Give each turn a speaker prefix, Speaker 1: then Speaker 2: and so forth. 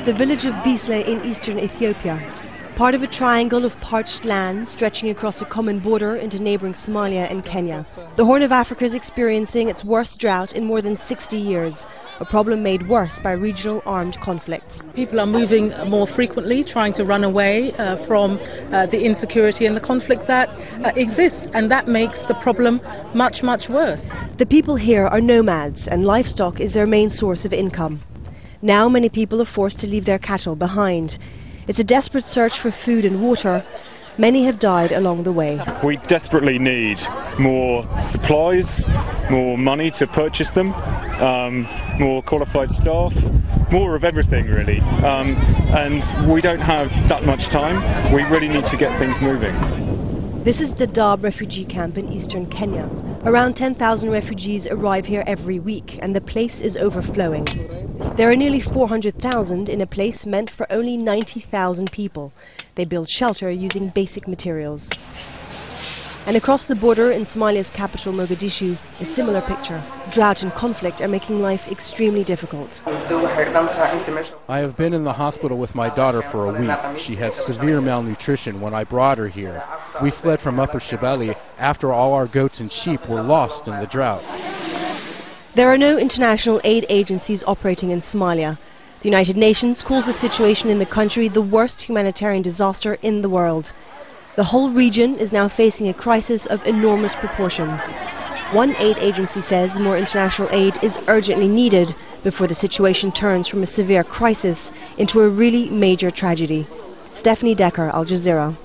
Speaker 1: The village of Bisle in eastern Ethiopia, part of a triangle of parched land stretching across a common border into neighbouring Somalia and Kenya. The Horn of Africa is experiencing its worst drought in more than 60 years, a problem made worse by regional armed conflicts.
Speaker 2: People are moving more frequently, trying to run away from the insecurity and the conflict that exists, and that makes the problem much, much worse.
Speaker 1: The people here are nomads, and livestock is their main source of income. Now many people are forced to leave their cattle behind. It's a desperate search for food and water. Many have died along the way.
Speaker 3: We desperately need more supplies, more money to purchase them, more qualified staff, more of everything really. And we don't have that much time. We really need to get things moving.
Speaker 1: This is the Dadaab refugee camp in eastern Kenya. Around 10,000 refugees arrive here every week, and the place is overflowing. There are nearly 400,000 in a place meant for only 90,000 people. They build shelter using basic materials. And across the border in Somalia's capital, Mogadishu, a similar picture. Drought and conflict are making life extremely difficult.
Speaker 4: I have been in the hospital with my daughter for a week. She had severe malnutrition when I brought her here. We fled from Upper Shabelle after all our goats and sheep were lost in the drought.
Speaker 1: There are no international aid agencies operating in Somalia. The United Nations calls the situation in the country the worst humanitarian disaster in the world. The whole region is now facing a crisis of enormous proportions. One aid agency says more international aid is urgently needed before the situation turns from a severe crisis into a really major tragedy. Stephanie Decker, Al Jazeera.